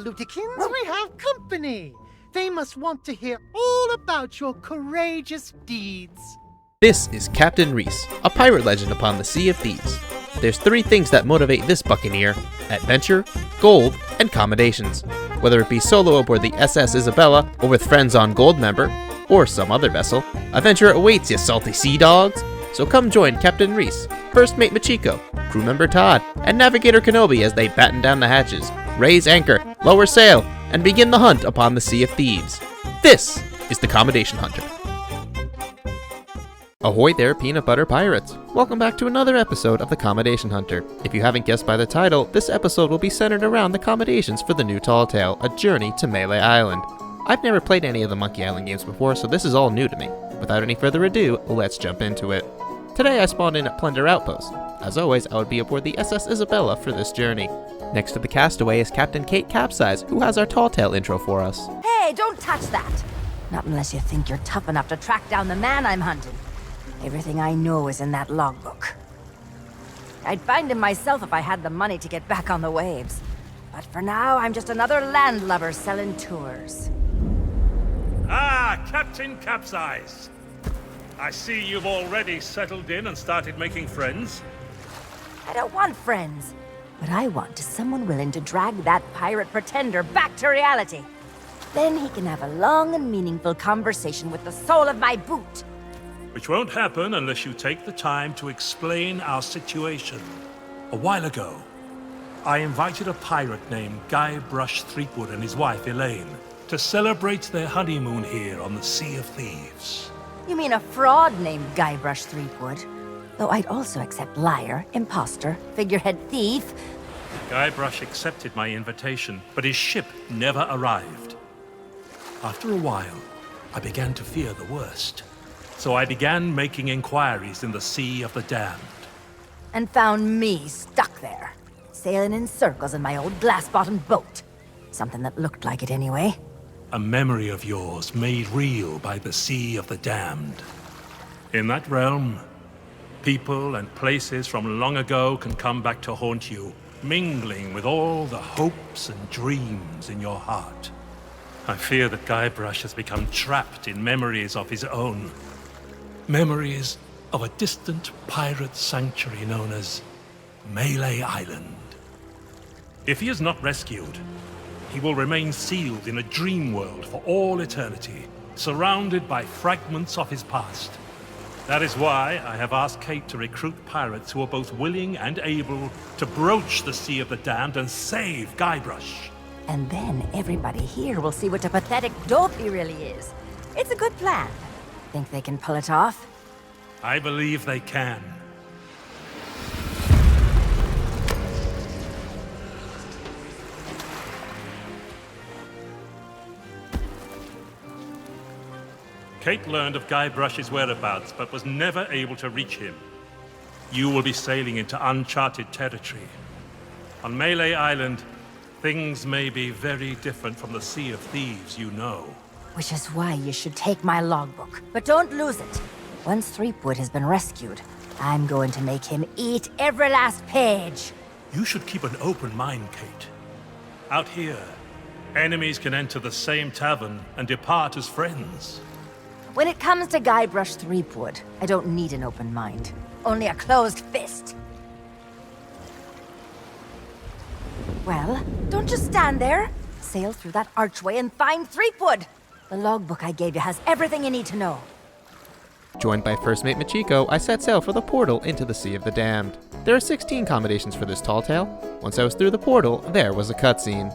Lutikins, we have company. They must want to hear all about your courageous deeds. This is Captain Reese, a pirate legend upon the Sea of Thieves. There's 3 things that motivate this buccaneer: adventure, gold, and commendations. Whether it be solo aboard the SS Isabella, or with friends on Goldmember, or some other vessel, adventure awaits you salty sea dogs. So come join Captain Reese, First Mate Machiko, crew member Todd, and Navigator Kenobi as they batten down the hatches, raise anchor, lower sail, and begin the hunt upon the Sea of Thieves. This is the Commendation Hunter. Ahoy there, peanut butter pirates! Welcome back to another episode of the Commendation Hunter. If you haven't guessed by the title, this episode will be centered around the commendations for the new Tall Tale, A Journey to Mêlée Island. I've never played any of the Monkey Island games before, so this is all new to me. Without any further ado, let's jump into it. Today I spawned in at Plunder Outpost. As always, I would be aboard the SS Isabella for this journey. Next to the castaway is Captain Kate Capsize, who has our Tall Tale intro for us. Hey, don't touch that! Not unless you think you're tough enough to track down the man I'm hunting. Everything I know is in that logbook. I'd find him myself if I had the money to get back on the waves. But for now, I'm just another landlubber selling tours. Ah, Captain Capsize. I see you've already settled in and started making friends. I don't want friends. What I want is someone willing to drag that pirate pretender back to reality. Then he can have a long and meaningful conversation with the sole of my boot. Which won't happen unless you take the time to explain our situation. A while ago, I invited a pirate named Guybrush Threepwood and his wife Elaine to celebrate their honeymoon here on the Sea of Thieves. You mean a fraud named Guybrush Threepwood? Though I'd also accept liar, imposter, figurehead thief. Guybrush accepted my invitation, but his ship never arrived. After a while, I began to fear the worst. So I began making inquiries in the Sea of the Damned. And found me stuck there, sailing in circles in my old glass-bottomed boat. Something that looked like it anyway. A memory of yours made real by the Sea of the Damned. In that realm, people and places from long ago can come back to haunt you, mingling with all the hopes and dreams in your heart. I fear that Guybrush has become trapped in memories of his own. Memories of a distant pirate sanctuary known as Mêlée Island. If he is not rescued, he will remain sealed in a dream world for all eternity, surrounded by fragments of his past. That is why I have asked Kate to recruit pirates who are both willing and able to broach the Sea of the Damned and save Guybrush. And then everybody here will see what a pathetic dope he really is. It's a good plan. Think they can pull it off? I believe they can. Kate learned of Guybrush's whereabouts, but was never able to reach him. You will be sailing into uncharted territory. On Mêlée Island, things may be very different from the Sea of Thieves you know. Which is why you should take my logbook. But don't lose it. Once Threepwood has been rescued, I'm going to make him eat every last page. You should keep an open mind, Kate. Out here, enemies can enter the same tavern and depart as friends. When it comes to Guybrush Threepwood, I don't need an open mind. Only a closed fist. Well, don't just stand there. Sail through that archway and find Threepwood. The logbook I gave you has everything you need to know. Joined by First Mate Machiko, I set sail for the portal into the Sea of the Damned. There are 16 commendations for this Tall Tale. Once I was through the portal, there was a cutscene.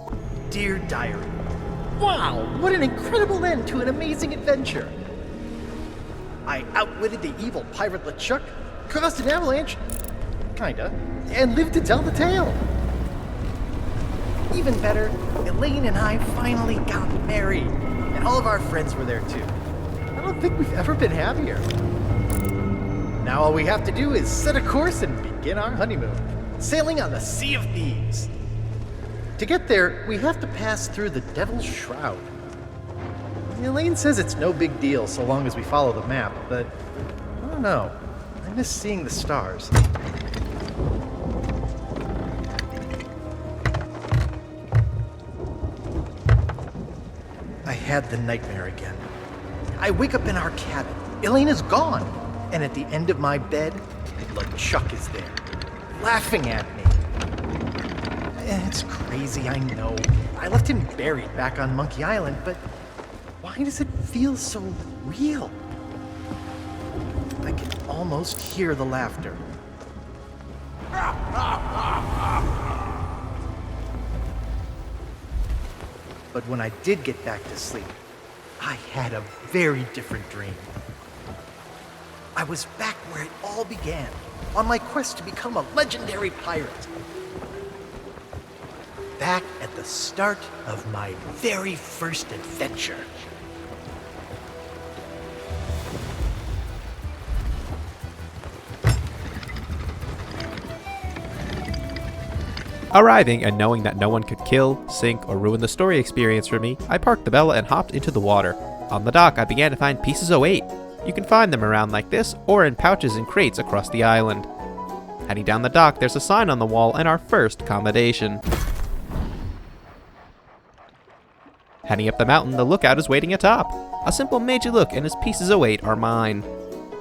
Dear Diary, wow, what an incredible end to an amazing adventure. I outwitted the evil pirate LeChuck, caused an avalanche, kinda, and lived to tell the tale. Even better, Elaine and I finally got married, and all of our friends were there too. I don't think we've ever been happier. Now all we have to do is set a course and begin our honeymoon, sailing on the Sea of Thieves. To get there, we have to pass through the Devil's Shroud. Elaine says it's no big deal so long as we follow the map, but I don't know. I miss seeing the stars. had the nightmare again. I wake up in our cabin. Elena's gone. And at the end of my bed, LeChuck is there, laughing at me. It's crazy, I know. I left him buried back on Monkey Island, but why does it feel so real? I can almost hear the laughter. But when I did get back to sleep, I had a very different dream. I was back where it all began, on my quest to become a legendary pirate. Back at the start of my very first adventure. Arriving and knowing that no one could kill, sink, or ruin the story experience for me, I parked the Bella and hopped into the water. On the dock, I began to find pieces of 8. You can find them around like this, or in pouches and crates across the island. Heading down the dock, there's a sign on the wall and our first commendation. Heading up the mountain, the lookout is waiting atop. A simple made you look and his pieces of 8 are mine.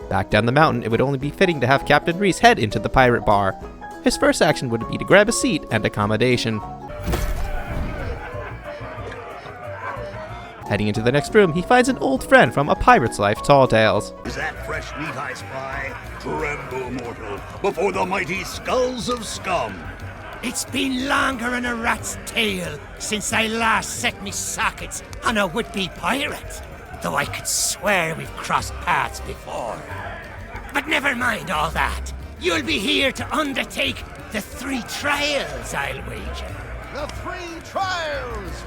Back down the mountain, it would only be fitting to have Captain Reese head into the pirate bar. His first action would be to grab a seat and accommodation. Heading into the next room, he finds an old friend from A Pirate's Life Tall Tales. Is that fresh meat I spy? Tremble, mortal, before the mighty skulls of scum. It's been longer than a rat's tail since I last set me sockets on a would-be pirate, though I could swear we've crossed paths before. But never mind all that. You'll be here to undertake the 3 trials, I'll wager. The 3 trials!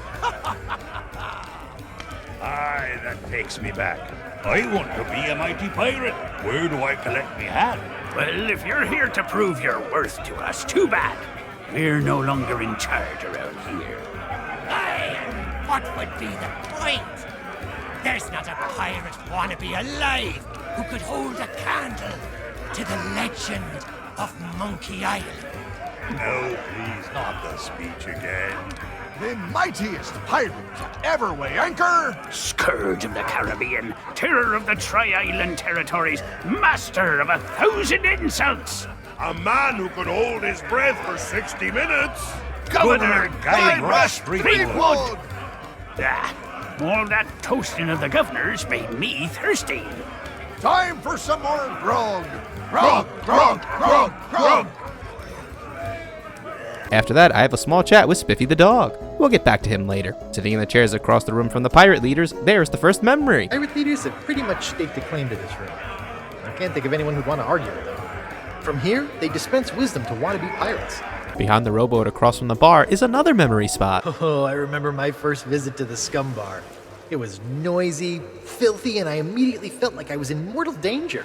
Aye, that takes me back. I want to be a mighty pirate. Where do I collect me hat? Well, if you're here to prove your worth to us, too bad. We're no longer in charge around here. Aye, and what would be the point? There's not a pirate wannabe alive who could hold a candle to the legend of Monkey Island. No, please, not the speech again. The mightiest pirate to ever weigh anchor! Scourge of the Caribbean, terror of the Tri-Island territories, master of 1,000 insults! A man who could hold his breath for 60 minutes. Governor Guy Rush Fleetwood! All that toasting of the governors made me thirsty. Time for some more grog! Grog, grog, grog, grog! After that, I have a small chat with Spiffy the dog. We'll get back to him later. Sitting in the chairs across the room from the pirate leaders, there's the first memory. Pirate leaders have pretty much staked a claim to this room. I can't think of anyone who'd want to argue with them. From here, they dispense wisdom to wannabe pirates. Behind the rowboat across from the bar is another memory spot. Oh, I remember my first visit to the Scum Bar. It was noisy, filthy, and I immediately felt like I was in mortal danger.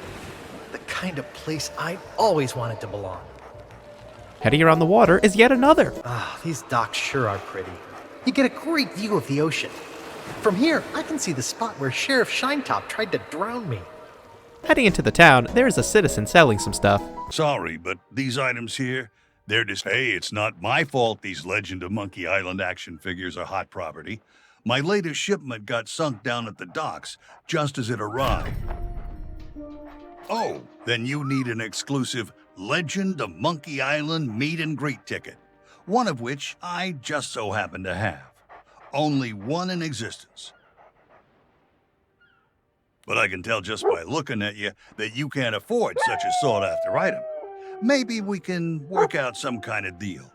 The kind of place I always wanted to belong. Heading around the water is yet another. Ah, these docks sure are pretty. You get a great view of the ocean. From here, I can see the spot where Sheriff Shinetop tried to drown me. Heading into the town, there is a citizen selling some stuff. Sorry, but these items here, they're just, hey, it's not my fault these Legend of Monkey Island action figures are hot property. My latest shipment got sunk down at the docks just as it arrived. Oh, then you need an exclusive Legend of Monkey Island meet and greet ticket, one of which I just so happen to have. Only one in existence. But I can tell just by looking at you that you can't afford such a sought-after item. Maybe we can work out some kind of deal.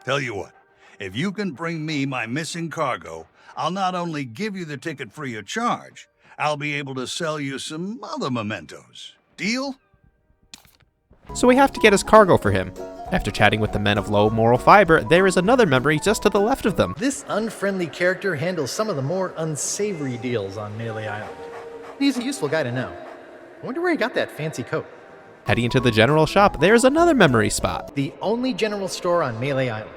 Tell you what, if you can bring me my missing cargo, I'll not only give you the ticket free of charge, I'll be able to sell you some other mementos. Deal? So we have to get his cargo for him. After chatting with the men of low moral fiber, there is another memory just to the left of them. This unfriendly character handles some of the more unsavory deals on Mêlée Island. He's a useful guy to know. I wonder where he got that fancy coat. Heading into the general shop, there is another memory spot. The only general store on Mêlée Island.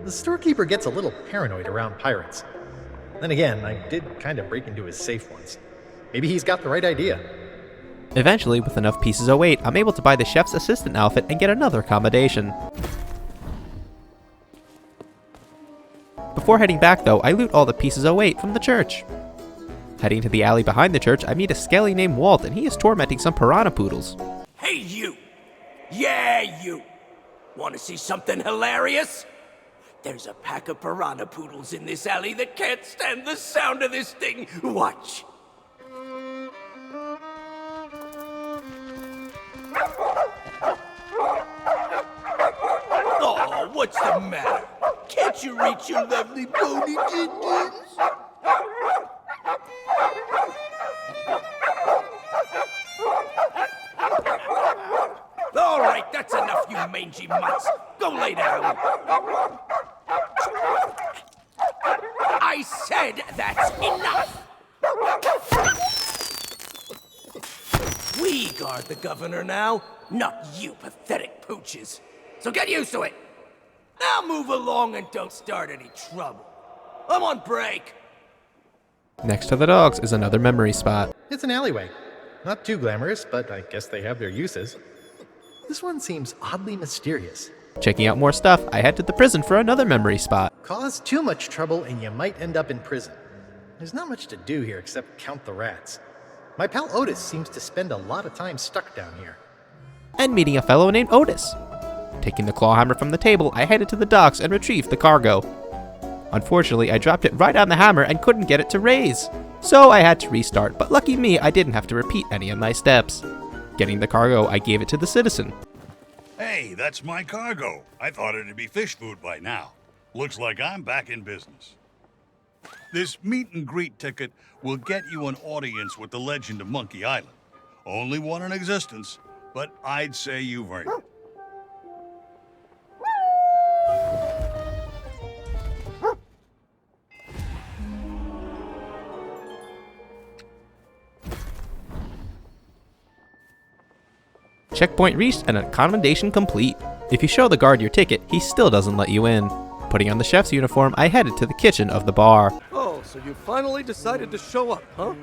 The storekeeper gets a little paranoid around pirates. Then again, I did kind of break into his safe once. Maybe he's got the right idea. Eventually, with enough pieces of weight, I'm able to buy the chef's assistant outfit and get another accommodation. Before heading back though, I loot all the pieces of weight from the church. Heading to the alley behind the church, I meet a skelly named Walt, and he is tormenting some piranha poodles. Hey, you! Yeah, you! Want to see something hilarious? There's a pack of piranha poodles in this alley that can't stand the sound of this thing. Watch. Oh, what's the matter? Can't you reach your lovely bony din-dins? All right, that's enough, you mangy mutts. Go lay down. I said that's enough. We guard the governor now, not you pathetic pooches. So get used to it. Now move along and don't start any trouble. I'm on break. Next to the dogs is another memory spot. It's an alleyway. Not too glamorous, but I guess they have their uses. This one seems oddly mysterious. Checking out more stuff, I head to the prison for another memory spot. Cause too much trouble and you might end up in prison. There's not much to do here except count the rats. My pal Otis seems to spend a lot of time stuck down here. And meeting a fellow named Otis. Taking the claw hammer from the table, I headed to the docks and retrieved the cargo. Unfortunately, I dropped it right on the hammer and couldn't get it to raise. So I had to restart, but lucky me, I didn't have to repeat any of my steps. Getting the cargo, I gave it to the citizen. Hey, that's my cargo. I thought it'd be fish food by now. Looks like I'm back in business. This meet and greet ticket will get you an audience with the legend of Monkey Island. Only one in existence, but I'd say you've earned it. Checkpoint reached and a commendation complete. If you show the guard your ticket, he still doesn't let you in. Putting on the chef's uniform, I headed to the kitchen of the bar. Oh, so you finally decided to show up, huh?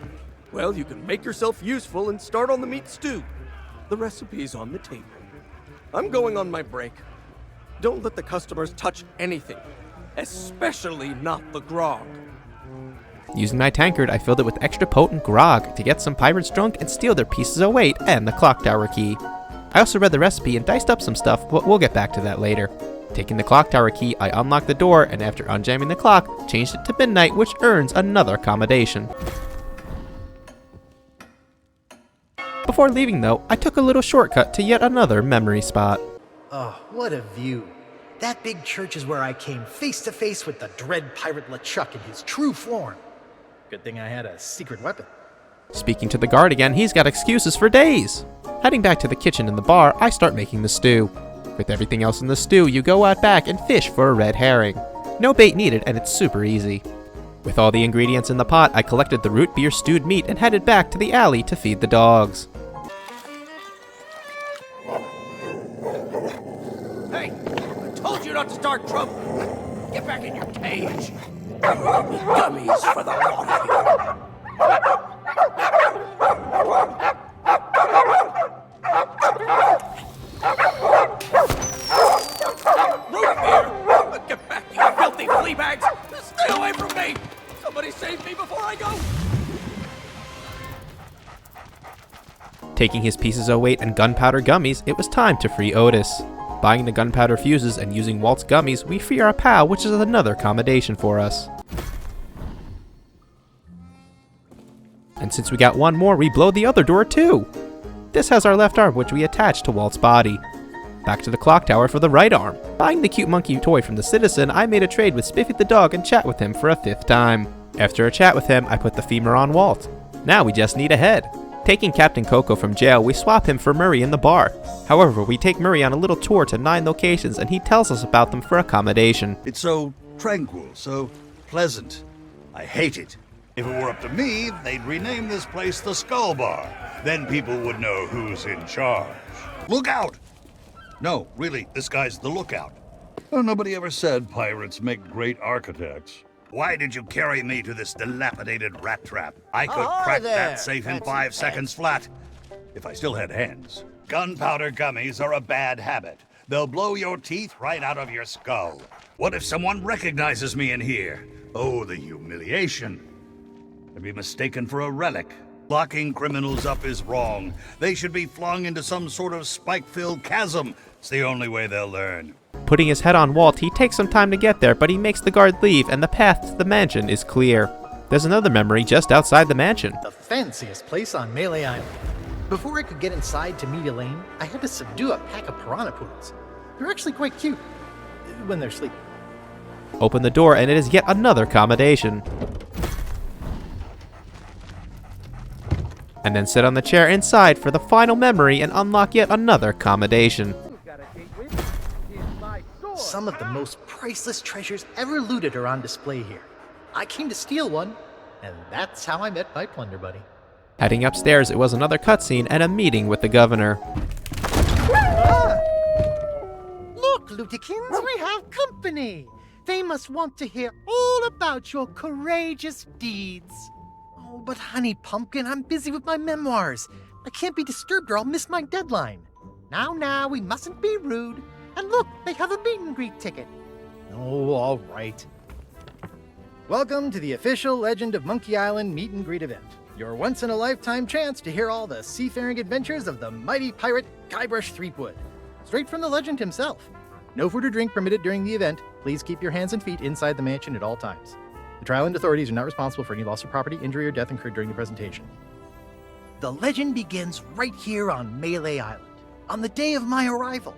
Well, you can make yourself useful and start on the meat stew. The recipe's on the table. I'm going on my break. Don't let the customers touch anything, especially not the grog. Using my tankard, I filled it with extra potent grog to get some pirates drunk and steal their pieces of weight and the clock tower key. I also read the recipe and diced up some stuff, but we'll get back to that later. Taking the clock tower key, I unlocked the door and after unjamming the clock, changed it to midnight, which earns another commendation. Before leaving though, I took a little shortcut to yet another memory spot. Oh, what a view. That big church is where I came face to face with the dread pirate LeChuck in his true form. Good thing I had a secret weapon. Speaking to the guard again, he's got excuses for days. Heading back to the kitchen and the bar, I start making the stew. With everything else in the stew, you go out back and fish for a red herring. No bait needed and it's super easy. With all the ingredients in the pot, I collected the root beer stewed meat and headed back to the alley to feed the dogs. Hey, I told you not to start trouble. Get back in your cage. There'll be gummies for the lot of you. Root beer! Get back, you filthy flea bags! Stay away from me! Somebody save me before I go! Taking his pieces of weight and gunpowder gummies, it was time to free Otis. Buying the gunpowder fuses and using Walt's gummies, we free our pal, which is another commendation for us. And since we got one more, we blow the other door too. This has our left arm, which we attach to Walt's body. Back to the clock tower for the right arm. Buying the cute monkey toy from the citizen, I made a trade with Spiffy the dog and chat with him for a 5th time. After a chat with him, I put the femur on Walt. Now we just need a head. Taking Captain Coco from jail, we swap him for Murray in the bar. However, we take Murray on a little tour to 9 locations and he tells us about them for accommodation. It's so tranquil, so pleasant. I hate it. If it were up to me, they'd rename this place the Skull Bar. Then people would know who's in charge. Look out! No, really, this guy's the lookout. Well, nobody ever said pirates make great architects. Why did you carry me to this dilapidated rat trap? I could crack that safe in 5 seconds flat. If I still had hands. Gunpowder gummies are a bad habit. They'll blow your teeth right out of your skull. What if someone recognizes me in here? Oh, the humiliation. To be mistaken for a relic. Locking criminals up is wrong. They should be flung into some sort of spike-filled chasm. It's the only way they'll learn. Putting his head on Walt, he takes some time to get there, but he makes the guard leave, and the path to the mansion is clear. There's another memory just outside the mansion. The fanciest place on Mêlée Island. Before I could get inside to meet Elaine, I had to subdue a pack of piranha poodles. They're actually quite cute when they're sleeping. Open the door, and it is yet another commendation. And then sit on the chair inside for the final memory and unlock yet another commendation. Some of the most priceless treasures ever looted are on display here. I came to steal one, and that's how I met my plunder buddy. Heading upstairs, it was another cutscene and a meeting with the governor. Look, Lutikins, we have company. They must want to hear all about your courageous deeds. Oh, but honey pumpkin, I'm busy with my memoirs. I can't be disturbed or I'll miss my deadline. Now, we mustn't be rude. And look, they have a meet and greet ticket. Oh, all right. Welcome to the official Legend of Monkey Island meet and greet event. Your once-in-a-lifetime chance to hear all the seafaring adventures of the mighty pirate Guybrush Threepwood. Straight from the legend himself. No food or drink permitted during the event. Please keep your hands and feet inside the mansion at all times. The Trial and authorities are not responsible for any loss of property, injury, or death incurred during the presentation. The legend begins right here on Mêlée Island, on the day of my arrival.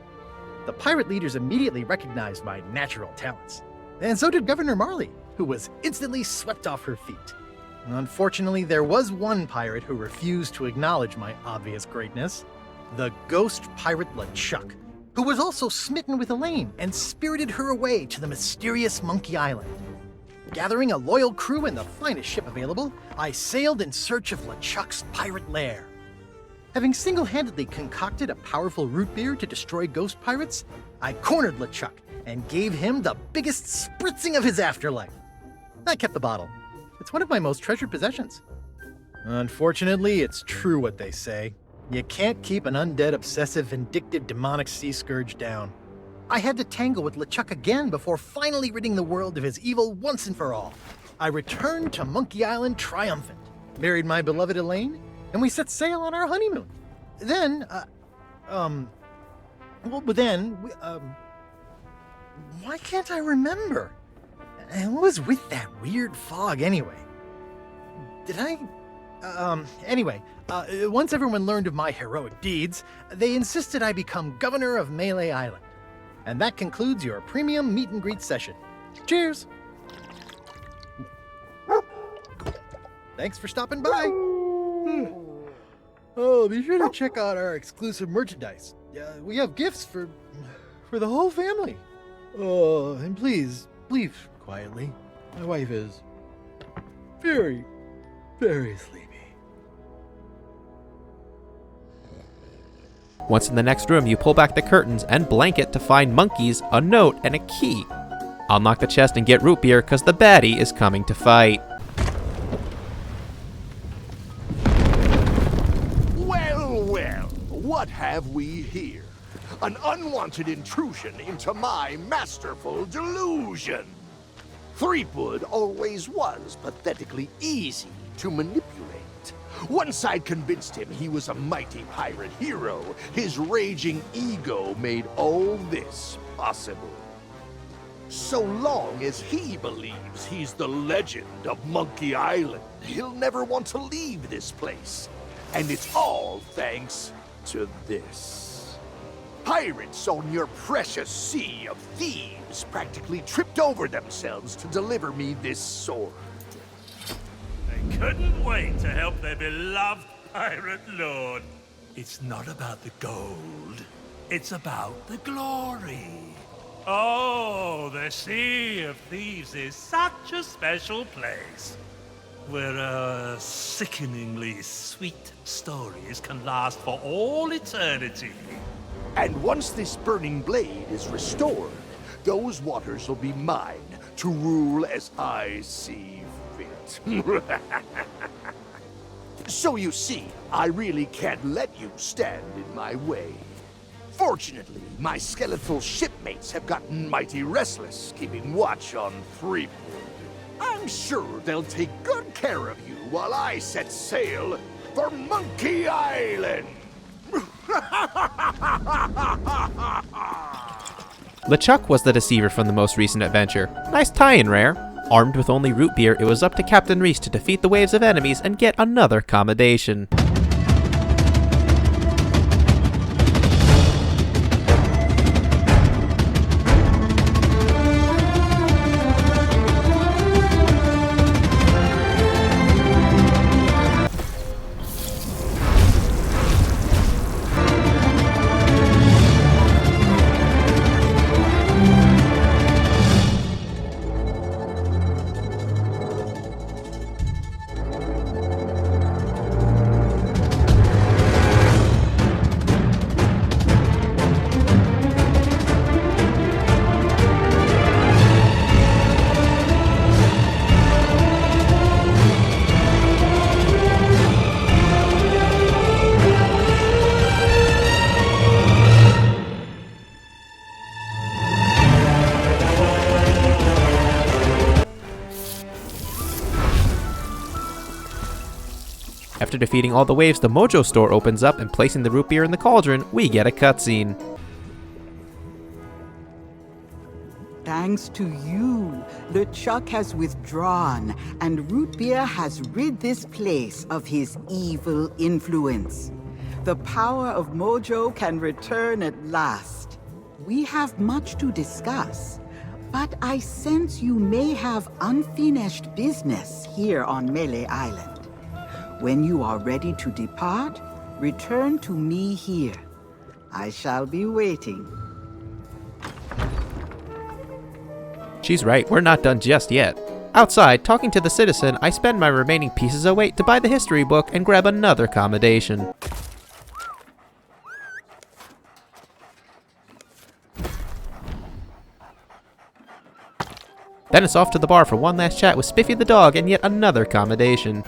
The pirate leaders immediately recognized my natural talents. And so did Governor Marley, who was instantly swept off her feet. Unfortunately, there was one pirate who refused to acknowledge my obvious greatness. The ghost pirate LeChuck, who was also smitten with Elaine and spirited her away to the mysterious Monkey Island. Gathering a loyal crew and the finest ship available, I sailed in search of LeChuck's pirate lair. Having single-handedly concocted a powerful root beer to destroy ghost pirates, I cornered LeChuck and gave him the biggest spritzing of his afterlife. I kept the bottle. It's one of my most treasured possessions. Unfortunately, it's true what they say. You can't keep an undead, obsessive, vindictive, demonic sea scourge down. I had to tangle with LeChuck again before finally ridding the world of his evil once and for all. I returned to Monkey Island triumphant, married my beloved Elaine, and we set sail on our honeymoon. Then, why can't I remember? And what was with that weird fog anyway? Once everyone learned of my heroic deeds, they insisted I become governor of Mêlée Island. And that concludes your premium meet and greet session. Cheers! Thanks for stopping by. Oh, be sure to check out our exclusive merchandise. We have gifts for the whole family. Oh, and please, leave quietly. My wife is very, very sleepy. Once in the next room, you pull back the curtains and blanket to find monkeys, a note, and a key. Unlock the chest and get root beer, cause the baddie is coming to fight. Well, what have we here? An unwanted intrusion into my masterful delusion. Threepwood always was pathetically easy to manipulate. Once I'd convinced him he was a mighty pirate hero, his raging ego made all this possible. So long as he believes he's the legend of Monkey Island, he'll never want to leave this place. And it's all thanks to this. Pirates on your precious sea of thieves practically tripped over themselves to deliver me this sword. They couldn't wait to help their beloved pirate lord. It's not about the gold. It's about the glory. Oh, the Sea of Thieves is such a special place, where our sickeningly sweet stories can last for all eternity. And once this burning blade is restored, those waters will be mine to rule as I see fit. So you see, I really can't let you stand in my way. Unfortunately, my skeletal shipmates have gotten mighty restless, keeping watch on Threepwood. I'm sure they'll take good care of you while I set sail for Monkey Island. LeChuck was the deceiver from the most recent adventure. Nice tie-in, Rare. Armed with only root beer, it was up to Captain Reese to defeat the waves of enemies and get another commendation. After defeating all the waves, the Mojo store opens up, and placing the root beer in the cauldron, we get a cutscene. Thanks to you, LeChuck has withdrawn, and root beer has rid this place of his evil influence. The power of Mojo can return at last. We have much to discuss, but I sense you may have unfinished business here on Mêlée Island. When you are ready to depart, return to me here. I shall be waiting. She's right, we're not done just yet. Outside, talking to the citizen, I spend my remaining pieces of weight to buy the history book and grab another commendation. Then it's off to the bar for one last chat with Spiffy the dog and yet another commendation.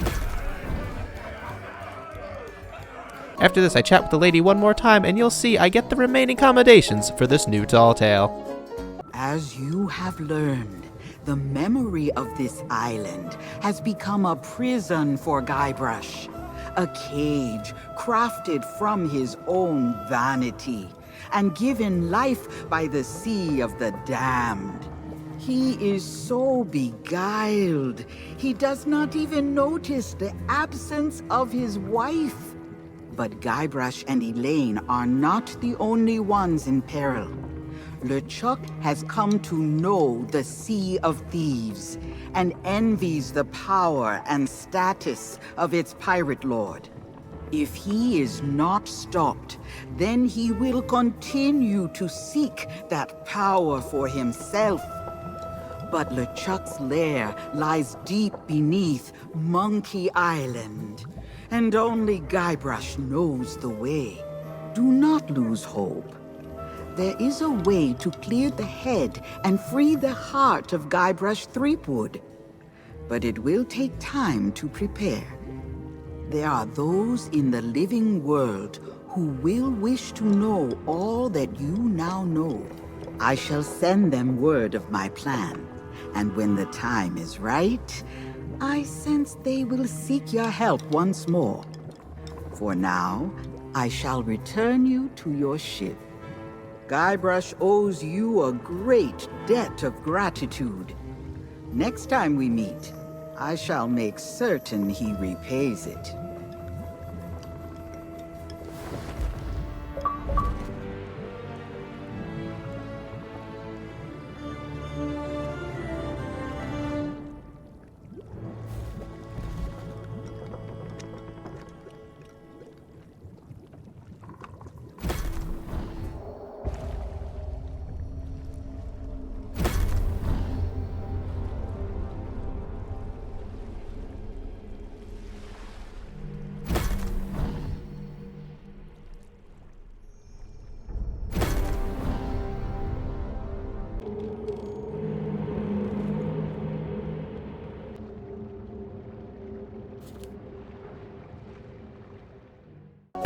After this, I chat with the lady one more time, and you'll see I get the remaining commendations for this new tall tale. As you have learned, the memory of this island has become a prison for Guybrush. A cage crafted from his own vanity and given life by the sea of the damned. He is so beguiled, he does not even notice the absence of his wife. But Guybrush and Elaine are not the only ones in peril. LeChuck has come to know the Sea of Thieves and envies the power and status of its pirate lord. If he is not stopped, then he will continue to seek that power for himself. But LeChuck's lair lies deep beneath Monkey Island, and only Guybrush knows the way. Do not lose hope. There is a way to clear the head and free the heart of Guybrush Threepwood. But it will take time to prepare. There are those in the living world who will wish to know all that you now know. I shall send them word of my plan, and when the time is right, I sense they will seek your help once more. For now, I shall return you to your ship. Guybrush owes you a great debt of gratitude. Next time we meet, I shall make certain he repays it.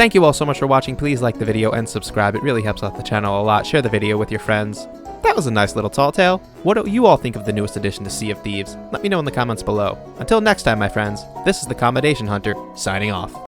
Thank you all so much for watching. Please like the video and subscribe. It really helps out the channel a lot. Share the video with your friends. That was a nice little tall tale. What do you all think of the newest addition to Sea of Thieves? Let me know in the comments below. Until next time, my friends, this is the Commendation Hunter, signing off.